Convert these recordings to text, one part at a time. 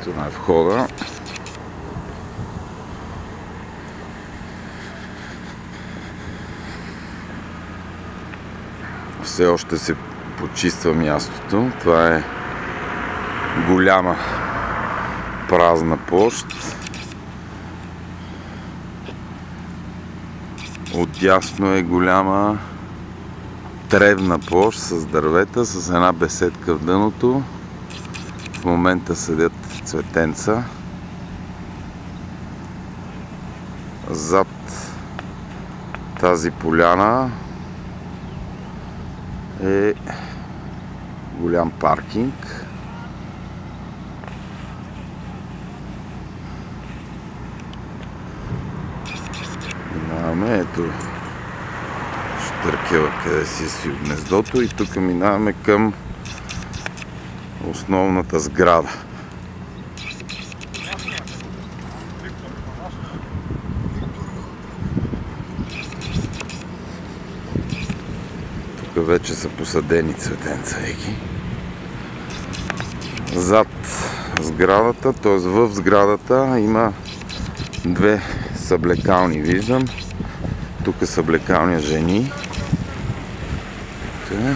Това е входа. Все още се почиства мястото. Това е голяма празна площ. Отдясно е голяма тревна площ с дървета, с една беседка в дъното. В момента седят цветенца. Зад тази поляна е голям паркинг. Минаваме, ето щъркела, къде си свил гнездото, и тук минаваме към основната сграда. Тук вече са посадени цветенца еги. Зад сградата, т.е. в сградата, има две съблекални, виждам. Тук съблекалня жени. Така.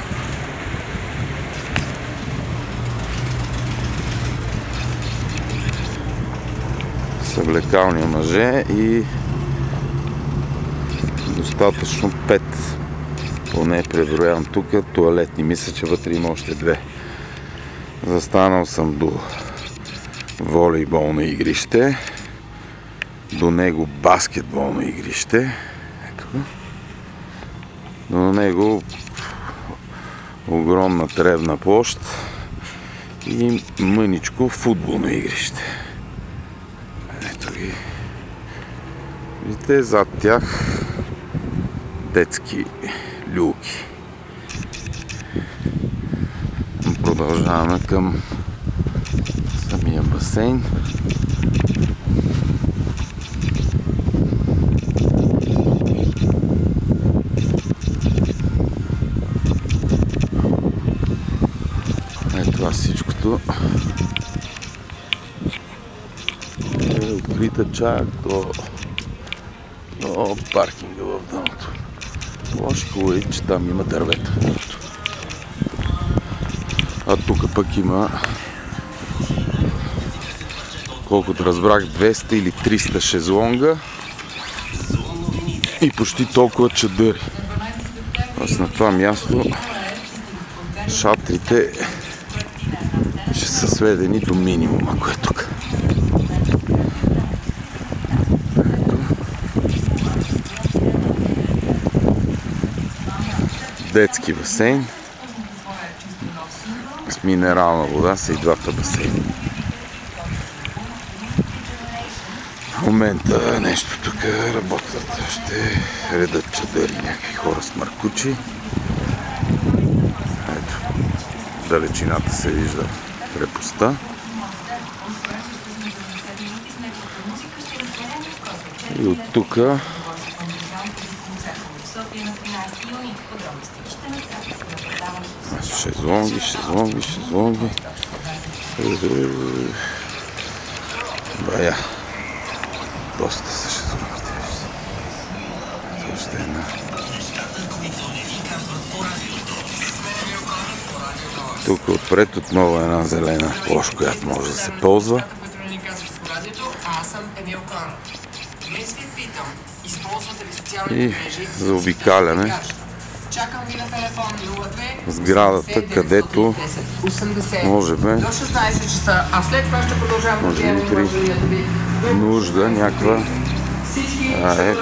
Съблекалня мъже и достатъчно 5. Поне преброявам тук тоалетни. Мисля, че вътре има още 2. Застанал съм до волейболно игрище. До него баскетболно игрище. Ето. До него огромна тревна площ и мъничко футболно игрище. Ето ги. Видите, зад тях детски люлки. Продължаваме към самия басейн. Това всичкото е открита чак до паркинга в дъното. Лошо е, че там има дървета в дъното. А тук пък има, колкото разбрах, 200 или 300 шезлонга и почти толкова чадъри. Тоест на това място шатрите ще са сведени до минимума, кое е тук. Детски басейн с минерална вода са и двата басейна. В момента нещо тук работят. Ще редат чадъри някакви хора с маркучи. Ето, далечината се вижда крепостта. И от тук шезлонги. Бая. Доста са шезлонгите. Още една. Тук отпред отново една зелена площ, която може да се ползва. И заобикаляме сградата, където можем при нужда някаква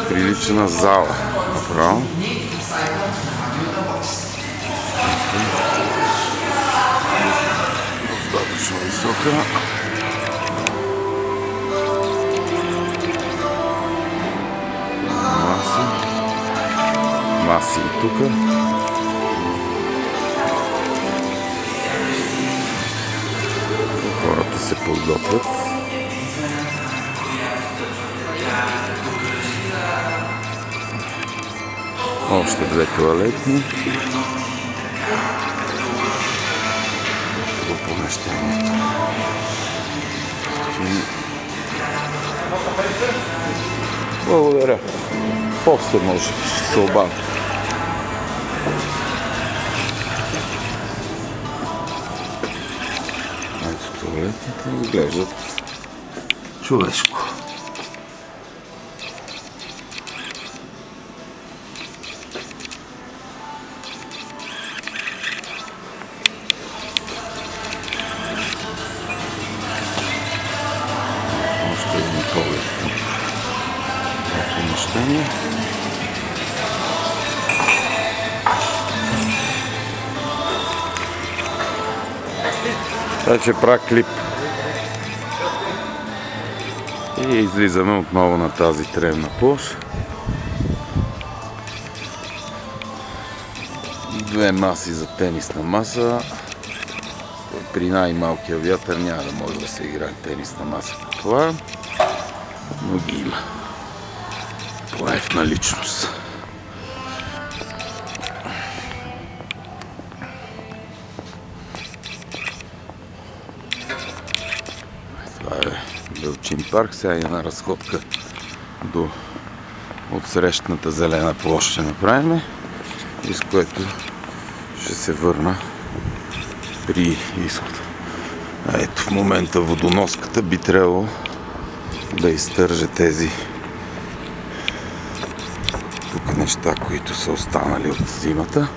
прилична зала. Направо. Достатъчно висока. Маси и тук. Хората се подготвят. Още две тоалетни. Това помещението. Благодаря. После може ще се обадя. Ето туалетните изглеждат човешко. Още един поглед към помещение. Сега ще правя клип. И излизаме отново на тази тревна площ. Две маси за тенисна маса. При най-малкия вятър няма да може да се играе тенисна маса по това, но ги има. Това е в наличност. Това е Белчин парк. Сега е една разходка до отсрещната зелена площ ще направим, и с което ще се върна при изхода. Ето в момента водоноската би трябвало да изтърже тези тук неща, които са останали от зимата.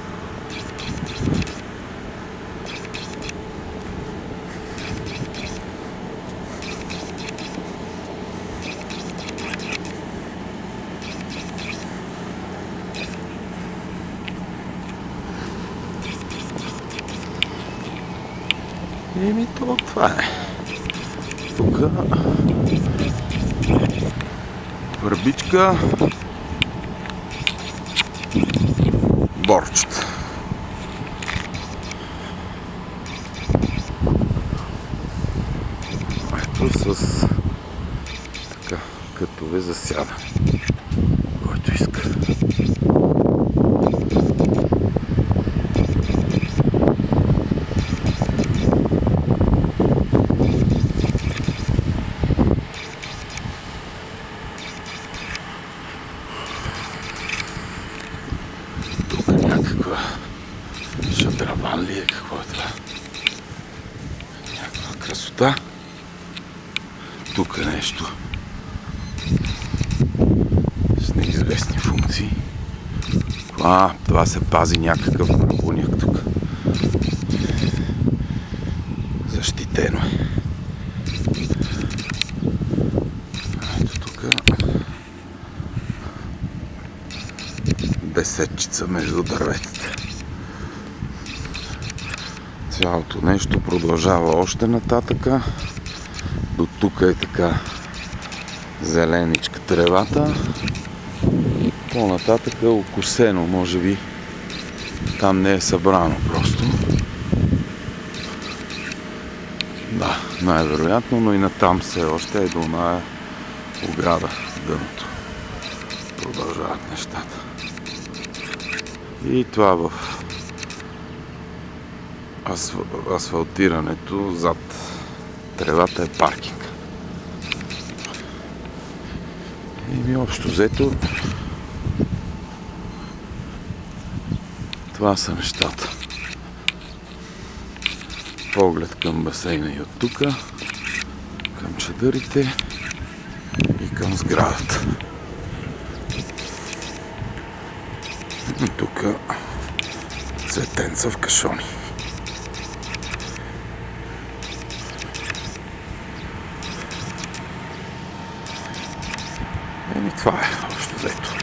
Еми това е. Тук върбичка, борчета. Ето с така кътове за сяда, който иска. Шадраван ли е? Какво е това? Някаква красота. Тук е нещо с неизвестни функции. Това се пази някакъв мрабуняк тук. Защитено е. Ето тук беседчица между дърветите. Цялото нещо продължава още нататъка. До тук е така зеленичка тревата. По-нататък е окосено, може би там не е събрано просто. Да, най-вероятно, но и натам все още е до оная ограда, дъното. Продължават нещата. И това в асфалтирането зад тревата е паркинг. И общо взето това са нещата. Поглед към басейна и от тук, към чадърите и към сградата. И тук цветенца в кашони. Еми това е общо взето.